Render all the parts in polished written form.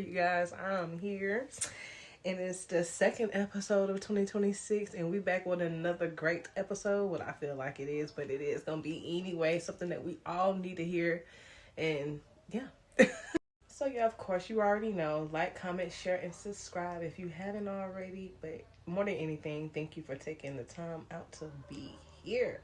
you guys. I'm here, and it's the second episode of 2026, and we back with another great episode. What I feel like it is, but it is gonna be anyway something that we all need to hear, and yeah. So yeah, of course, you already know. Like, comment, share, and subscribe if you haven't already. But more than anything, thank you for taking the time out to be here.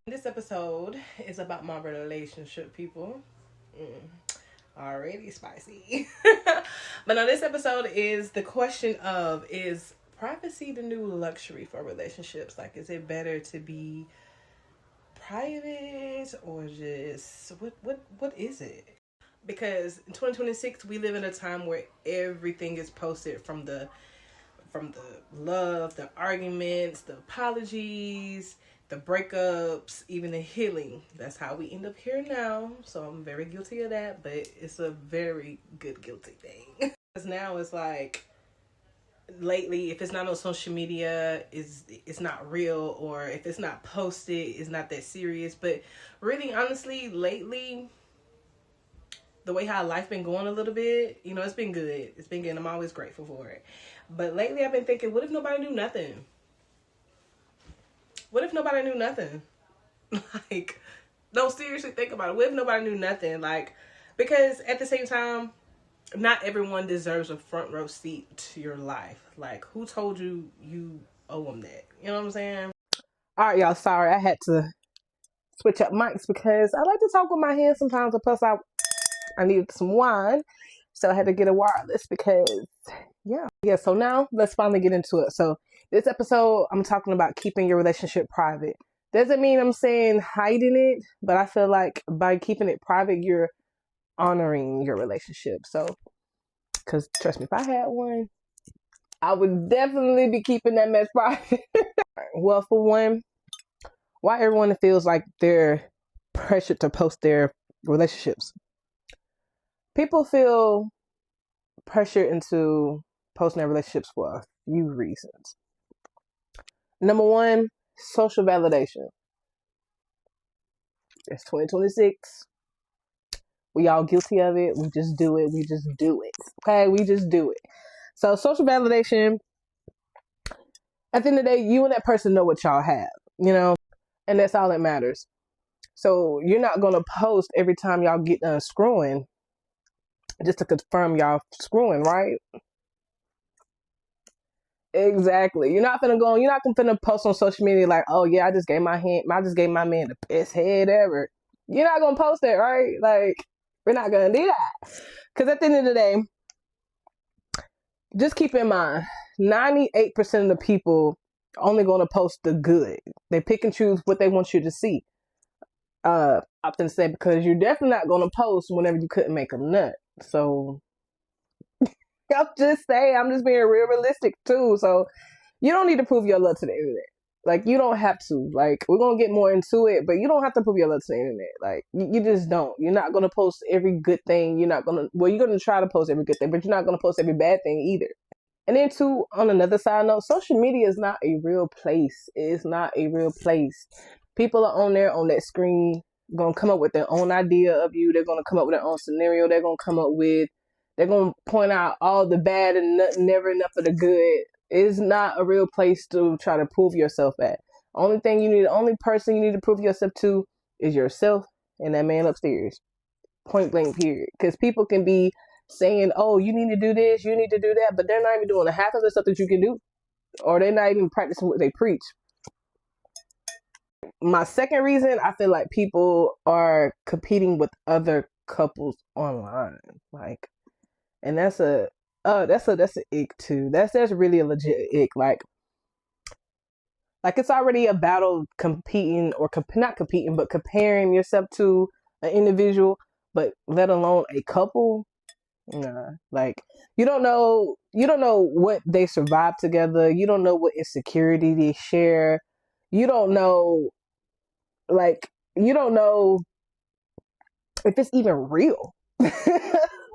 This episode is about my relationship, people. Already spicy. But now this episode is the question of, is privacy the new luxury for relationships? Like, is it better to be private or just what is it? Because in 2026 we live in a time where everything is posted, from the love, the arguments, the apologies, the breakups, even the healing. That's how we end up here now. So I'm very guilty of that, but it's a very good guilty thing. Because now it's like, lately, if it's not on social media, it's not real, or if it's not posted, it's not that serious. But really, honestly, lately, the way how life been going a little bit, it's been good. It's been good. I'm always grateful for it. But lately, I've been thinking, what if nobody knew nothing? What if nobody knew nothing? Like, don't seriously think about it. What if nobody knew nothing? Like, because at the same time, not everyone deserves a front row seat to your life. Like, who told you you owe them that? You know what I'm saying? All right, y'all. Sorry, I had to switch up mics because I like to talk with my hands sometimes. And plus, I needed some wine, so I had to get a wireless because, yeah. So now let's finally get into it. So this episode, I'm talking about keeping your relationship private. Doesn't mean I'm saying hiding it, but I feel like by keeping it private, you're honoring your relationship. So, because trust me, if I had one, I would definitely be keeping that mess private. Well, for one, why everyone feels like they're pressured to post their relationships. People feel pressured into posting their relationships for a few reasons. Number one, social validation. It's 2026. We all guilty of it. We just do it. Okay, we just do it. So social validation, at the end of the day, you and that person know what y'all have, and that's all that matters. So you're not going to post every time y'all get done screwing just to confirm y'all screwing, right? Exactly. You're not gonna post on social media like, oh yeah, I just gave my man the best head ever. You're not gonna post that, right? Like, we're not gonna do that. Because at the end of the day, just keep in mind, 98% of the people only gonna post the good. They pick and choose what they want you to see. I often say, because you're definitely not gonna post whenever you couldn't make a nut. So I'm just saying, I'm just being real realistic too. So you don't need to prove your love to the internet. Like, you don't have to. Like, we're going to get more into it, but you don't have to prove your love to the internet. Like, you just don't. You're not going to post every good thing. You're going to try to post every good thing, but you're not going to post every bad thing either. And then too, on another side note, social media is not a real place. It's not a real place. People are on there on that screen, going to come up with their own idea of you. They're going to come up with their own scenario. They're going to point out all the bad and never enough of the good. It's not a real place to try to prove yourself at. Only person you need to prove yourself to is yourself and that man upstairs. Point blank, period. Because people can be saying, oh, you need to do this, you need to do that, but they're not even doing half of the stuff that you can do. Or they're not even practicing what they preach. My second reason, I feel like people are competing with other couples online. Like, and that's an ick too. That's really a legit ick. Like it's already a battle competing or not competing, but comparing yourself to an individual, but let alone a couple. Nah, like you don't know what they survived together. You don't know what insecurity they share. You don't know Like, you don't know if it's even real.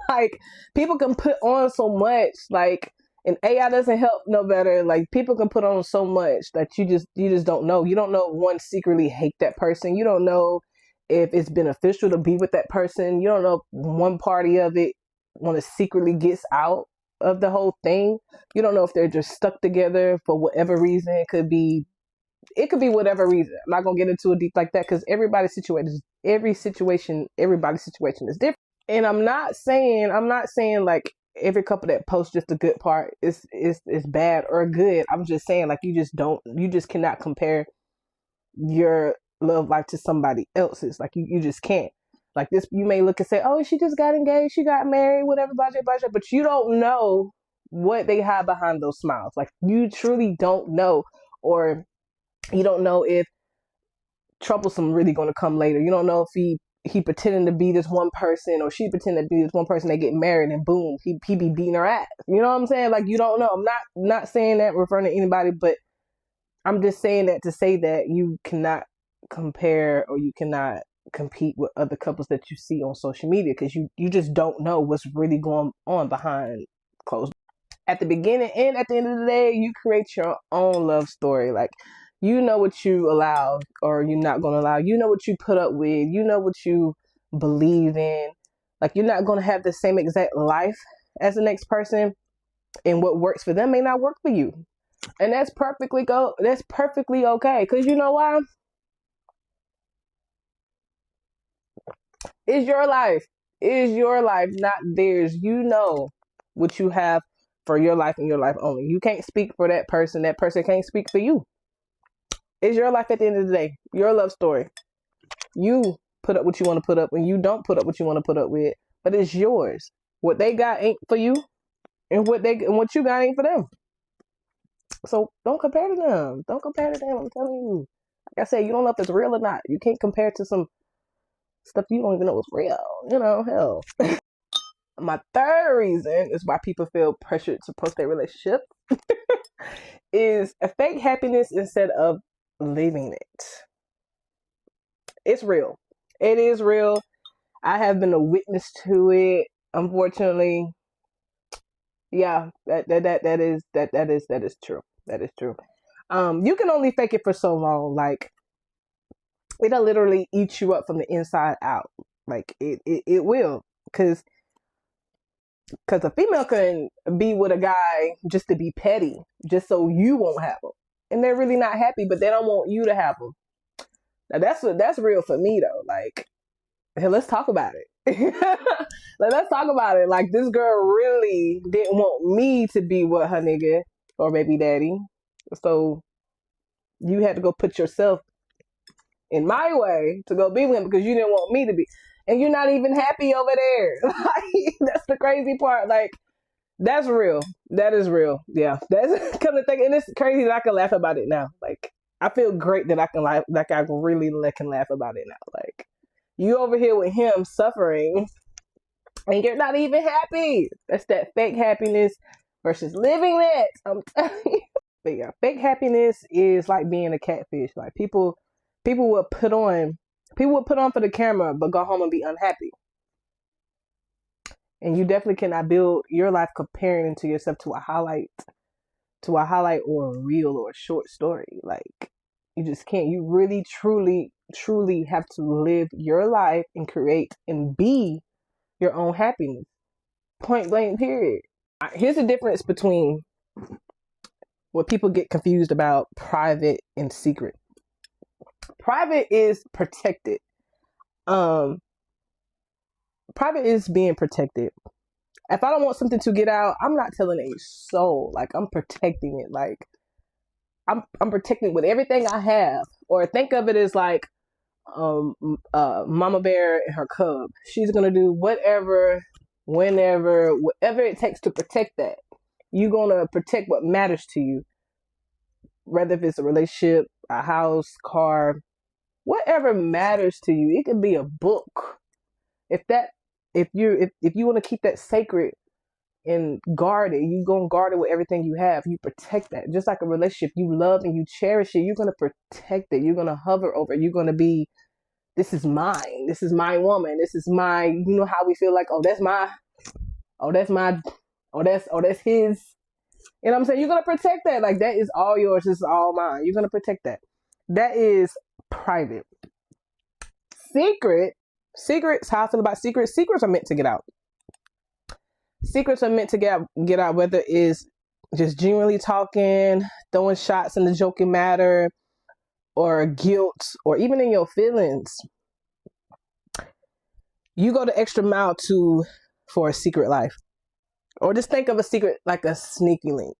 Like, people can put on so much, like, and AI doesn't help no better. Like, people can put on so much that you just don't know. You don't know if one secretly hate that person. You don't know if it's beneficial to be with that person. You don't know if one party of it want to secretly gets out of the whole thing. You don't know if they're just stuck together for whatever reason. It could be whatever reason. I'm not gonna get into it deep like that because everybody's situation is different. And I'm not saying like every couple that posts just the good part is bad or good. I'm just saying, like, you just cannot compare your love life to somebody else's. Like, you just can't. Like, this, you may look and say, oh, she just got engaged, she got married, whatever, budget, but you don't know what they have behind those smiles. Like, you truly don't know. Or you don't know if troublesome really going to come later. You don't know if he pretending to be this one person, or she pretending to be this one person. They get married and boom, he be beating her ass. You know what I'm saying? Like, you don't know. I'm not saying that referring to anybody, but I'm just saying that to say that you cannot compare, or you cannot compete with other couples that you see on social media, because you just don't know what's really going on behind closed. At the beginning and at the end of the day, you create your own love story. Like, you know what you allow or you're not going to allow. You know what you put up with. You know what you believe in. Like, you're not going to have the same exact life as the next person, and what works for them may not work for you. And that's perfectly okay. Because you know why? It's your life. It's your life, not theirs. You know what you have for your life and your life only. You can't speak for that person. That person can't speak for you. It's your life at the end of the day. Your love story. You put up what you want to put up, and you don't put up what you want to put up with. But it's yours. What they got ain't for you, and what you got ain't for them. So don't compare to them. Don't compare to them. I'm telling you. Like I said, you don't know if it's real or not. You can't compare to some stuff you don't even know is real. You know, hell. My third reason is why people feel pressured to post their relationship is a fake happiness instead of living it. It's real. It is real. I have been a witness to it. Unfortunately, yeah, that is true. That is true. You can only fake it for so long. Like, it'll literally eat you up from the inside out. Like, it will, because a female can be with a guy just to be petty, just so you won't have them, and they're really not happy, but they don't want you to have them. Now that's real for me though. Like, hey, let's talk about it. Like, let's talk about it. Like, this girl really didn't want me to be with her nigga or baby daddy, so you had to go put yourself in my way to go be with him because you didn't want me to be, and you're not even happy over there. Like, that's the crazy part. Like, that's real. That is real. Yeah, that's come to think, and it's crazy that I can laugh about it now. Like, I feel great that I can laugh. Like, I really can laugh about it now. Like, you over here with him suffering, and you're not even happy. That's that fake happiness versus living it. I'm telling you. But yeah, fake happiness is like being a catfish. Like, people will put on for the camera, but go home and be unhappy. And you definitely cannot build your life comparing to yourself to a highlight or a reel or a short story. Like, you just can't. You really, truly have to live your life and create and be your own happiness. Point blank, period. Here's the difference between what people get confused about private and secret. Private is protected. Private is being protected. If I don't want something to get out, I'm not telling a soul. Like, I'm protecting it. Like, I'm protecting it with everything I have. Or think of it as like mama bear and her cub. She's gonna do whatever, whenever, whatever it takes to protect that. You're gonna protect what matters to you, whether if it's a relationship, a house, car, whatever matters to you. It could be a book. If you want to keep that sacred, and guard it. You go and guard it with everything you have. You protect that. Just like a relationship, you love and you cherish it. You're going to protect it. You're going to hover over it. You're going to be, this is mine. This is my woman. This is my, you know how we feel like, oh, that's my, oh, that's my, oh, that's his. You know what I'm saying? You're going to protect that. Like, that is all yours. This is all mine. You're going to protect that. That is private. Secrets, how I feel about secrets. Secrets are meant to get out. Secrets are meant to get out, whether it's just genuinely talking, throwing shots in the joking matter, or guilt, or even in your feelings. You go the extra mile for a secret life. Or just think of a secret like a sneaky link.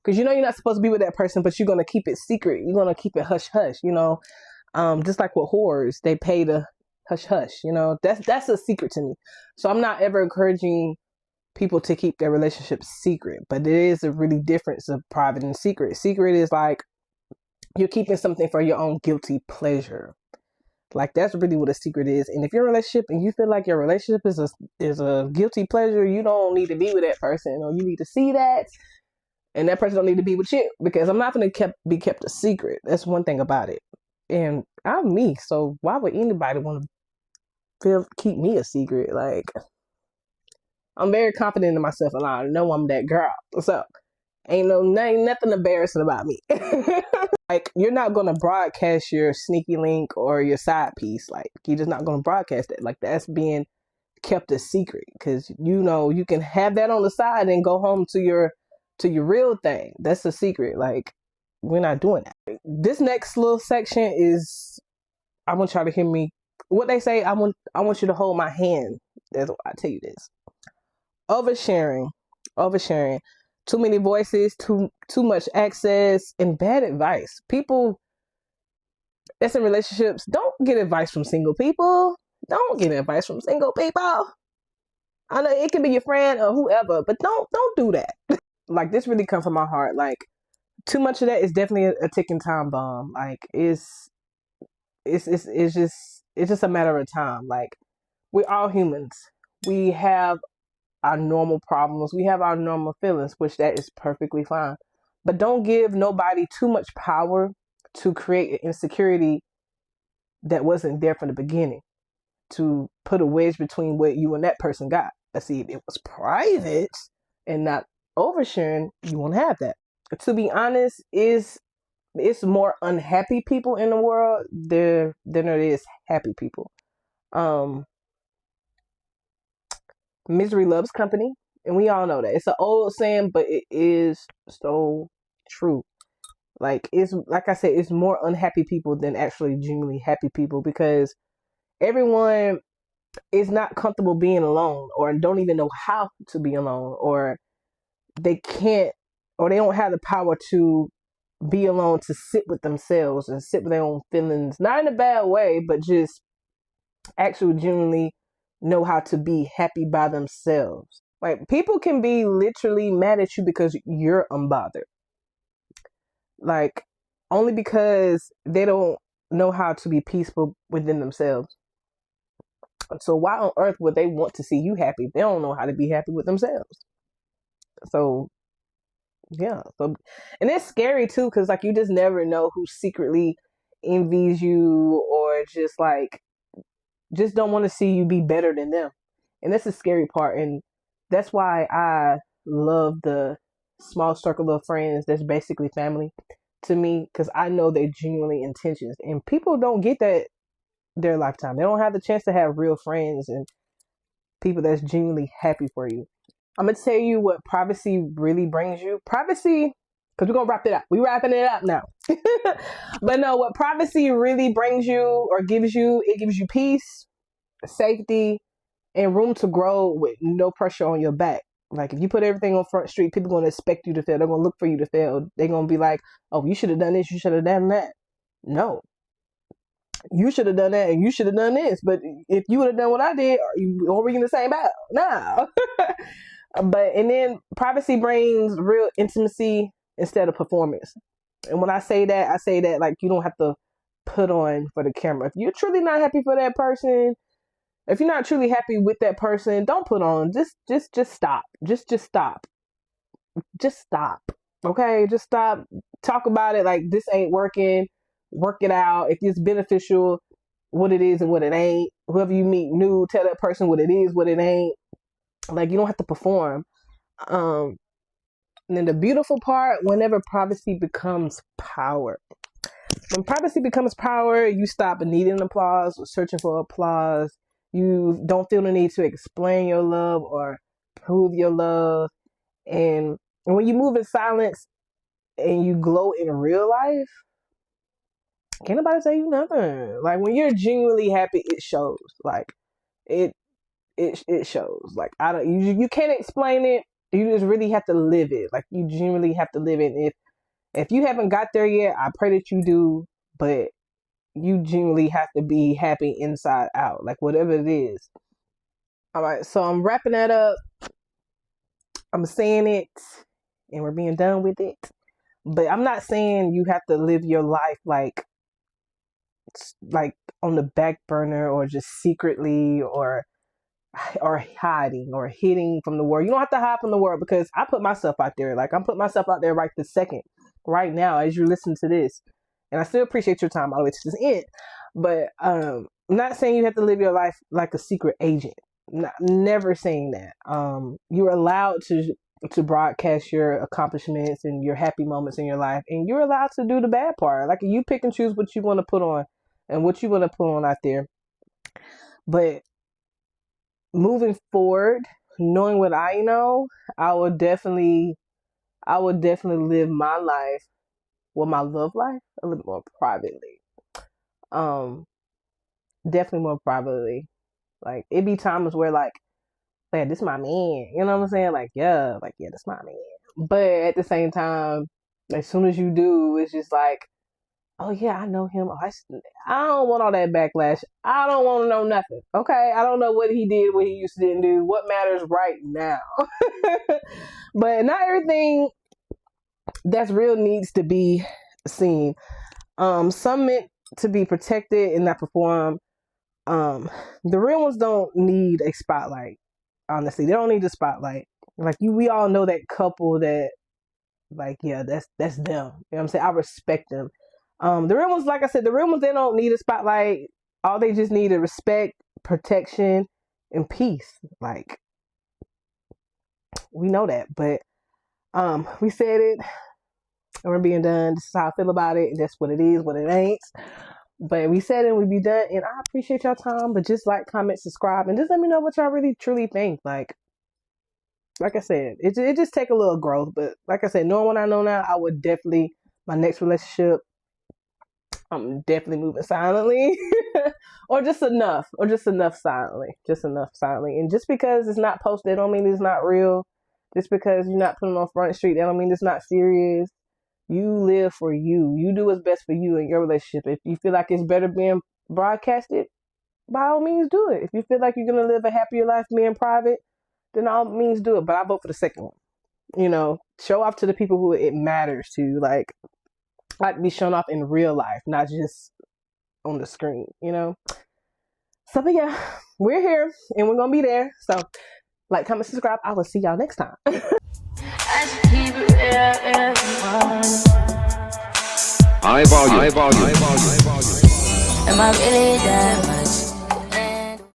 Because you know you're not supposed to be with that person, but you're going to keep it secret. You're going to keep it hush-hush, you know. Just like with whores, they pay to hush-hush, you know. That's a secret to me. So I'm not ever encouraging people to keep their relationships secret, but there is a really difference of private and secret. Secret is like you're keeping something for your own guilty pleasure. Like that's really what a secret is. And if you're in a relationship and you feel like your relationship is a guilty pleasure, you don't need to be with that person, or you need to see that, and that person don't need to be with you, because I'm not going to be kept a secret. That's one thing about it. And I'm me, so why would anybody want to keep me a secret? Like, I'm very confident in myself, and I know I'm that girl. So, ain't nothing embarrassing about me. Like, you're not going to broadcast your sneaky link or your side piece. Like, you're just not going to broadcast it. Like, that's being kept a secret, because you know you can have that on the side and go home to your real thing. That's a secret. Like, we're not doing that. This next little section is, I want y'all to hear me. What they say, I want you to hold my hand. That's what I tell you this. Oversharing, too many voices, too much access, and bad advice. People that's in relationships, don't get advice from single people. Don't get advice from single people. I know it can be your friend or whoever, but don't do that. Like, this really comes from my heart. Like, too much of that is definitely a ticking time bomb. Like, it's just a matter of time. Like, we're all humans. We have our normal problems. We have our normal feelings, which that is perfectly fine. But don't give nobody too much power to create an insecurity that wasn't there from the beginning, to put a wedge between what you and that person got. But see, if it was private and not oversharing, you won't have that. To be honest, it's more unhappy people in the world than there is happy people. Misery loves company, and we all know that. It's an old saying, but it is so true. Like, it's like I said, it's more unhappy people than actually genuinely happy people, because everyone is not comfortable being alone, or don't even know how to be alone, or they can't, or they don't have the power to be alone, to sit with themselves and sit with their own feelings, not in a bad way, but just actually genuinely know how to be happy by themselves. Like, people can be literally mad at you because you're unbothered. Like, only because they don't know how to be peaceful within themselves. So why on earth would they want to see you happy if they don't know how to be happy with themselves? So, yeah. So, and it's scary too, because like, you just never know who secretly envies you, or just don't want to see you be better than them. And that's the scary part. And that's why I love the small circle of friends that's basically family to me, because I know they're genuinely intentions. And people don't get that their lifetime. They don't have the chance to have real friends and people that's genuinely happy for you. I'm going to tell you what privacy really brings you. Privacy, because we're going to wrap it up. We're wrapping it up now. But no, what privacy really brings you or gives you, it gives you peace, safety, and room to grow with no pressure on your back. Like, if you put everything on Front Street, people are going to expect you to fail. They're going to look for you to fail. They're going to be like, oh, you should have done this. You should have done that. No. You should have done that, and you should have done this. But if you would have done what I did, are we in the same battle? No. And then privacy brings real intimacy instead of performance. And when I say that like, you don't have to put on for the camera. If you're truly not happy for that person, If you're not truly happy with that person, don't put on. Just stop. Just stop. Just stop. Okay, just stop. Talk about it like this ain't working. Work it out. If it's beneficial, what it is and what it ain't. Whoever you meet new, tell that person what it is, what it ain't. Like, you don't have to perform. And then the beautiful part, whenever privacy becomes power. When privacy becomes power, you stop needing applause or searching for applause. You don't feel the need to explain your love or prove your love. And when you move in silence and you glow in real life, can't nobody say you nothing. Like, when you're genuinely happy, it shows. Like, it shows. Like, you can't explain it. You just really have to live it. Like, you genuinely have to live it. If you haven't got there yet, I pray that you do. But you genuinely have to be happy inside out. Like, whatever it is. All right, so I'm wrapping that up. I'm saying it, and we're being done with it. But I'm not saying you have to live your life like on the back burner or just secretly or hiding or hitting from the world. You don't have to hide from the world, because I put myself out there. Like, I'm putting myself out there right this second, right now, as you listen to this. And I still appreciate your time all the way to this end. But I'm not saying you have to live your life like a secret agent. Never saying that. You're allowed to broadcast your accomplishments and your happy moments in your life, and you're allowed to do the bad part. Like, you pick and choose what you want to put on and what you want to put on out there. But moving forward, knowing what I know, I would definitely live my life, my love life, a little more privately. Definitely more privately. Like, it be times where like this my man, you know what I'm saying? Like, yeah, this my man. But at the same time, as soon as you do, it's just like, oh yeah, I know him. I don't want all that backlash. I don't want to know nothing. Okay, I don't know what he did, what he used to didn't do. What matters right now? But not everything that's real needs to be seen. Some meant to be protected and not performed. The real ones don't need a spotlight. Honestly, they don't need the spotlight. Like, we all know that couple that, like, yeah, that's them. You know what I'm saying? I respect them. The real ones, like I said, the real ones, they don't need a spotlight. All they just need is respect, protection, and peace. Like, we know that. But we said it, and we're being done. This is how I feel about it, and that's what it is, what it ain't. But we said it, we be done, and I appreciate y'all time. But just like, comment, subscribe, and just let me know what y'all really truly think. Like I said, it just take a little growth. But like I said, knowing what I know now, I would definitely, my next relationship, I'm definitely moving silently, or just enough silently, And just because it's not posted, don't mean it's not real. Just because you're not putting on Front Street, that don't mean it's not serious. You live for you. You do what's best for you in your relationship. If you feel like it's better being broadcasted, by all means do it. If you feel like you're going to live a happier life being private, then all means do it. But I vote for the second one. You know, show off to the people who it matters to. Like be shown off in real life, not just on the screen, you know? So, but yeah, we're here and we're going to be there. So, like, comment, subscribe. I will see y'all next time. High volume. Am I really there?